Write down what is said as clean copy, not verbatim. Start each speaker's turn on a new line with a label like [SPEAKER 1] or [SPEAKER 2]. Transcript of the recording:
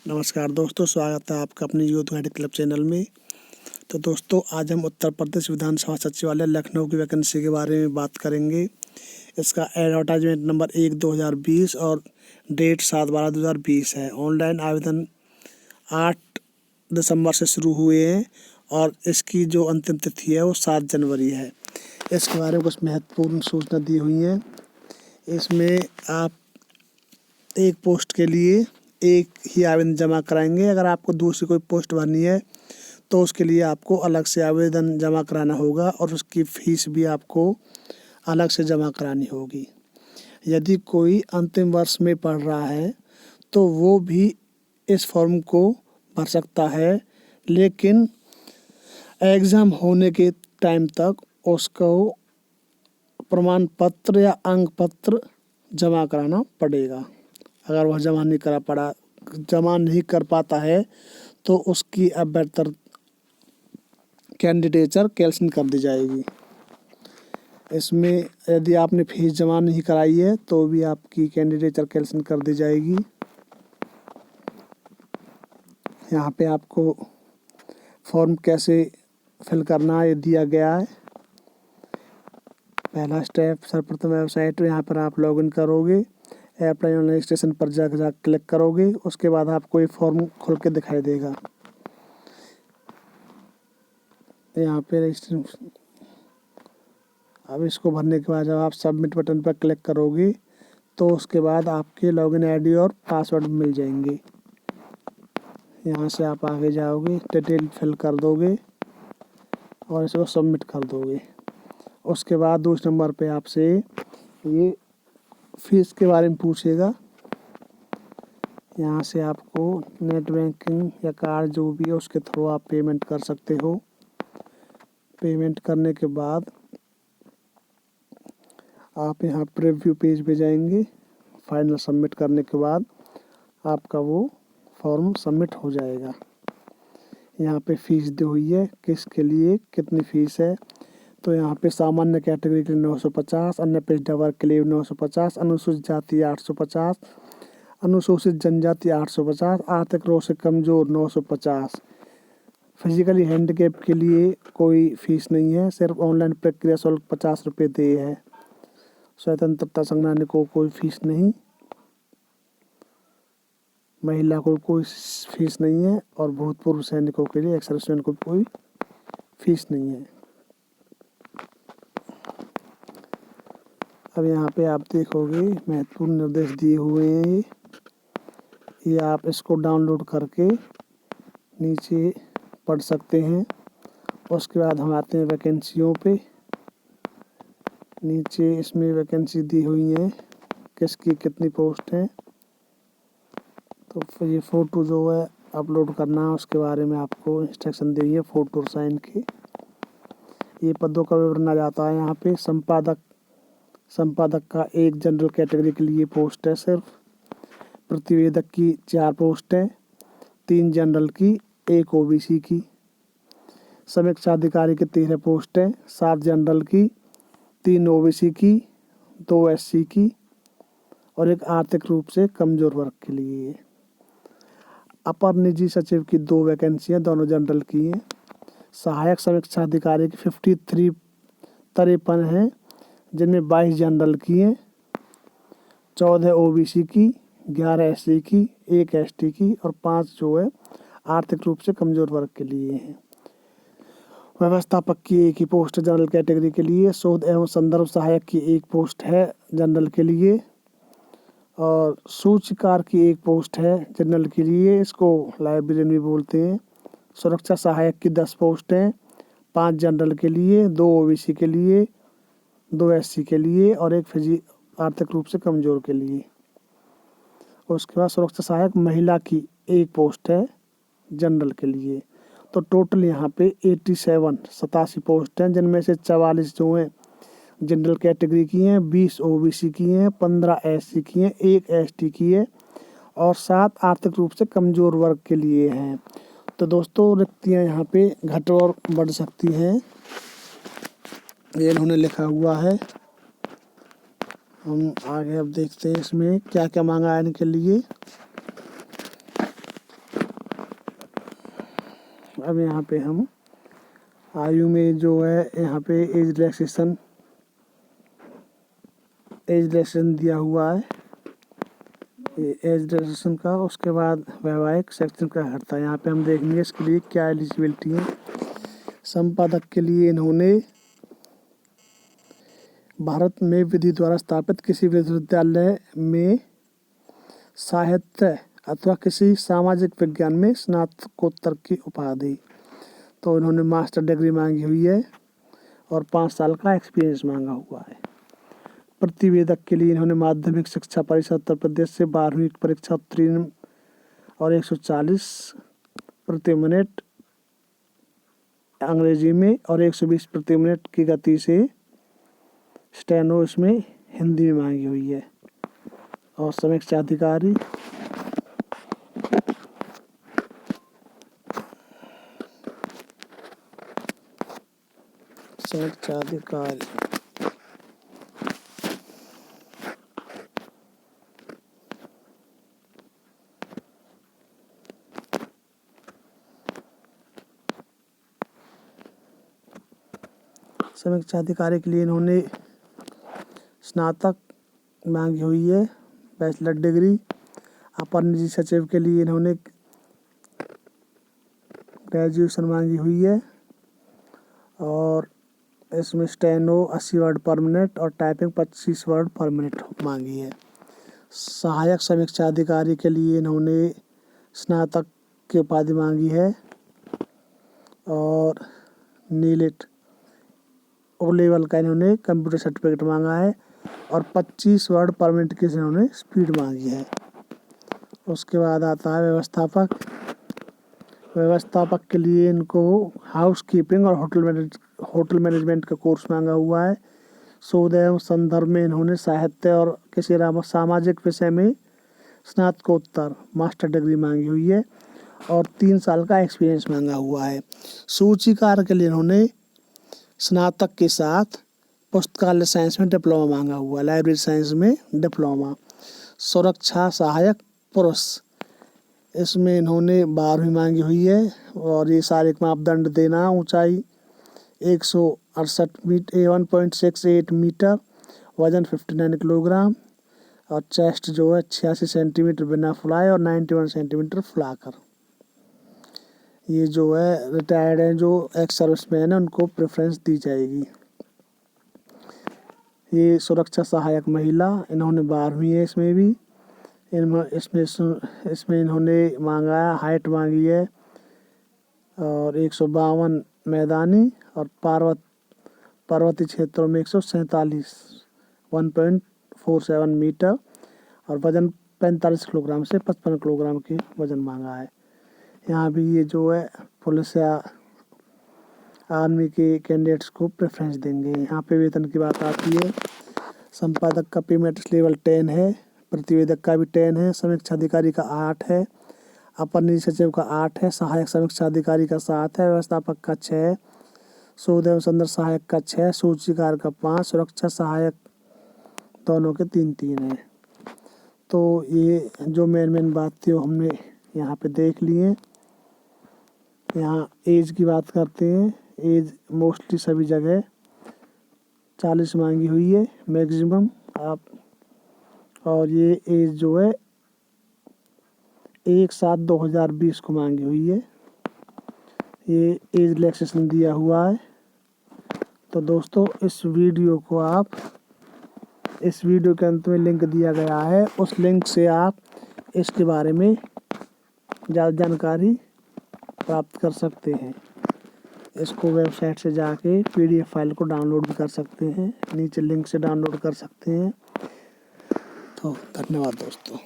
[SPEAKER 1] नमस्कार दोस्तों, स्वागत है आपका अपने यूथ गाइड क्लब चैनल में। तो दोस्तों, आज हम उत्तर प्रदेश विधानसभा सचिवालय लखनऊ की वैकेंसी के बारे में बात करेंगे। इसका एडवर्टाइजमेंट नंबर 1/2020 और डेट 7/12/2020 है। ऑनलाइन आवेदन 8 दिसंबर से शुरू हुए हैं और इसकी जो अंतिम तिथि है वो 7 जनवरी है। इसके बारे में कुछ महत्वपूर्ण सूचना दी हुई हैं। इसमें आप एक पोस्ट के लिए एक ही आवेदन जमा कराएंगे। अगर आपको दूसरी कोई पोस्ट भरनी है तो उसके लिए आपको अलग से आवेदन जमा कराना होगा और उसकी फ़ीस भी आपको अलग से जमा करानी होगी। यदि कोई अंतिम वर्ष में पढ़ रहा है तो वो भी इस फॉर्म को भर सकता है, लेकिन एग्ज़ाम होने के टाइम तक उसको प्रमाण पत्र या अंक पत्र जमा कराना पड़ेगा। अगर वह जमा नहीं कर पाता है तो उसकी अभ्यर्तर कैंडिडेचर कैंसिल कर दी जाएगी। इसमें यदि आपने फीस जमा नहीं कराई है तो भी आपकी कैंडिडेचर कैंसिल कर दी जाएगी। यहाँ पे आपको फॉर्म कैसे फिल करना है ये दिया गया है। पहला स्टेप, सर्वप्रथम वेबसाइट यहाँ पर आप लॉगिन करोगे, अप्लाई ऑनलाइन रजिस्ट्रेशन पर जाकर क्लिक करोगे। उसके बाद आपको ये फॉर्म खुल के दिखाई देगा। यहाँ पे रजिस्ट्रेशन, अब इसको भरने के बाद जब आप सबमिट बटन पर क्लिक करोगे तो उसके बाद आपके लॉगिन आईडी और पासवर्ड मिल जाएंगे। यहाँ से आप आगे जाओगे, डिटेल फिल कर दोगे और इसको सबमिट कर दोगे। उसके बाद दूसरे नंबर पे आपसे ये फीस के बारे में पूछेगा। यहाँ से आपको नेट बैंकिंग या कार्ड जो भी है उसके थ्रू आप पेमेंट कर सकते हो। पेमेंट करने के बाद आप यहाँ प्रीव्यू पेज पे जाएंगे। फाइनल सबमिट करने के बाद आपका वो फॉर्म सबमिट हो जाएगा। यहाँ पे फ़ीस दी हुई है, किसके लिए कितनी फ़ीस है। तो यहाँ पे सामान्य कैटेगरी के लिए 950, अन्य पिछड़ा वर्ग के लिए 950, अनुसूचित जाति 850, अनुसूचित जनजाति 850, आर्थिक रूप से कमज़ोर 950। फिजिकली हैंडीकैप के लिए कोई फ़ीस नहीं है, सिर्फ ऑनलाइन प्रक्रिया शुल्क 50 रुपये देय है। स्वतंत्रता संग्रामी को कोई फ़ीस नहीं, महिला को कोई फ़ीस नहीं है और भूतपूर्व सैनिकों के लिए एक्स सर्विसमैन को कोई फ़ीस नहीं है। अब यहाँ पे आप देखोगे महत्वपूर्ण निर्देश दिए हुए हैं। ये आप इसको डाउनलोड करके नीचे पढ़ सकते हैं। उसके बाद हम आते हैं वैकेंसियों पे। नीचे इसमें वैकेंसी दी हुई है, किसकी कितनी पोस्ट है। तो ये फ़ोटो जो है अपलोड करना है, उसके बारे में आपको इंस्ट्रक्शन दी है, फ़ोटो और साइन की। ये पदों का विवरण आ जाता है। यहाँ पे संपादक का एक जनरल कैटेगरी के लिए पोस्ट है सिर्फ। प्रतिवेदक की 4 पोस्ट है, 3 जनरल की, 1 ओबीसी की। समीक्षा अधिकारी की 13 पोस्ट है, 7 जनरल की, 3 ओबीसी की, 2 एससी की और 1 आर्थिक रूप से कमज़ोर वर्ग के लिए। अपर निजी सचिव की 2 वैकेंसियाँ, दोनों जनरल की हैं। सहायक समीक्षा अधिकारी की 53 हैं, जिनमें 22 जनरल की हैं, 14 ओबीसी की, 11 एससी की, 1 एसटी की और 5 जो है आर्थिक रूप से कमज़ोर वर्ग के लिए हैं। व्यवस्थापक की 1 ही पोस्ट है जनरल कैटेगरी के लिए। शोध एवं संदर्भ सहायक की 1 पोस्ट है जनरल के लिए और सूचीकार की 1 पोस्ट है जनरल के लिए, इसको लाइब्रेरियन भी बोलते हैं। सुरक्षा सहायक की 10 पोस्ट हैं, 5 जनरल के लिए, 2 ओबीसी के लिए, 2 एससी के लिए और 1 आर्थिक रूप से कमज़ोर के लिए। उसके बाद सुरक्षा सहायक महिला की 1 पोस्ट है जनरल के लिए। तो टोटल यहाँ पे 87 पोस्ट हैं, जिनमें से 44 जो हैं जनरल कैटेगरी की हैं, 20 ओबीसी की हैं, 15 एससी की हैं, 1 एसटी की है और 7 आर्थिक रूप से कमज़ोर वर्ग के लिए हैं। तो दोस्तों, रिक्तियाँ यहाँ पे घट और बढ़ सकती हैं, ये इन्होंने लिखा हुआ है। हम आगे अब देखते हैं इसमें क्या क्या मांगा है इनके लिए। अब यहाँ पे हम आयु में जो है यहाँ पे एज रिलैक्सेशन दिया हुआ है, ये एज रिलैक्सेशन का। उसके बाद वैवाहिक सेक्शन का हटता है। यहाँ पे हम देखेंगे इसके लिए क्या एलिजिबिलिटी है। संपादक के लिए इन्होंने भारत में विधि द्वारा स्थापित किसी विश्वविद्यालय में साहित्य अथवा किसी सामाजिक विज्ञान में स्नातकोत्तर की उपाधि। तो इन्होंने मास्टर डिग्री मांगी हुई है और 5 साल का एक्सपीरियंस मांगा हुआ है। प्रतिवेदक के लिए इन्होंने माध्यमिक शिक्षा परिषद उत्तर प्रदेश से 12वीं की परीक्षा उत्तीर्ण और 140 प्रति मिनट अंग्रेजी में और 120 प्रति मिनट की गति से स्टेनो इसमें हिंदी में मांगी हुई है। और समीक्षा अधिकारी समीक्षा अधिकारी के लिए इन्होंने स्नातक मांगी हुई है, बैचलर डिग्री। अपर निजी सचिव के लिए इन्होंने ग्रेजुएशन मांगी हुई है और इसमें स्टेनो 80 वर्ड पर मिनट और टाइपिंग 25 वर्ड पर मिनट मांगी है। सहायक समीक्षा अधिकारी के लिए इन्होंने स्नातक की उपाधि मांगी है और नीलिट ओ लेवल का इन्होंने कंप्यूटर सर्टिफिकेट मांगा है और 25 वर्ड पर मिनट की इन्होंने स्पीड मांगी है। उसके बाद आता है व्यवस्थापक के लिए इनको हाउस कीपिंग और होटल मैनेजमेंट का कोर्स मांगा हुआ है। शोध एवं संदर्भ में इन्होंने साहित्य और किसी सामाजिक विषय में स्नातकोत्तर मास्टर डिग्री मांगी हुई है और 3 साल का एक्सपीरियंस मांगा हुआ है। सूचीकार के लिए इन्होंने स्नातक के साथ पुस्तकालय साइंस में डिप्लोमा मांगा हुआ है, लाइब्रेरी साइंस में डिप्लोमा। सुरक्षा सहायक पुरुष, इसमें इन्होंने 12वीं मांगी हुई है और ये शारीरिक मापदंड देना, ऊंचाई 168 मीटर 1.68 मीटर, वजन 59 किलोग्राम और चेस्ट जो है 86 सेंटीमीटर बिना फुलाए और 91 सेंटीमीटर फुलाकर। ये जो है रिटायर्ड हैं, जो एक्स सर्विसमैन है, उनको प्रेफरेंस दी जाएगी। ये सुरक्षा सहायक महिला, इन्होंने 12वीं है इसमें भी। इसमें इन्होंने मांगा है, हाइट मांगी है और 152 मैदानी और पर्वतीय क्षेत्रों में 147 1.47 मीटर और वजन 45 किलोग्राम से 55 किलोग्राम के वजन मांगा है। यहाँ भी ये जो है पुलिस या आर्मी के कैंडिडेट्स को प्रेफरेंस देंगे। यहाँ पे वेतन की बात आती है। संपादक का पेमेंट लेवल 10 है, प्रतिवेदक का भी 10 है, समीक्षा अधिकारी का 8 है, अपर निजी सचिव का 8 है, सहायक समीक्षा अधिकारी का 7 है, व्यवस्थापक का 6 है, शोध एवं संदर्भ सहायक का 6, सूचीकार का 5, सुरक्षा सहायक दोनों के 3-3 है। तो ये जो मेन बात थी वो हमने यहाँ पे देख ली है। यहाँ एज की बात करते हैं। एज मोस्टली सभी जगह 40 मांगी हुई है मैक्सिमम आप, और ये एज जो है 1/7/2020 को मांगी हुई है। ये एज रिलैक्सेशन दिया हुआ है। तो दोस्तों इस वीडियो के अंत में लिंक दिया गया है, उस लिंक से आप इसके बारे में ज़्यादा जानकारी प्राप्त कर सकते हैं। इसको वेबसाइट से जाके PDF फाइल को डाउनलोड भी कर सकते हैं, नीचे लिंक से डाउनलोड कर सकते हैं। तो धन्यवाद दोस्तों।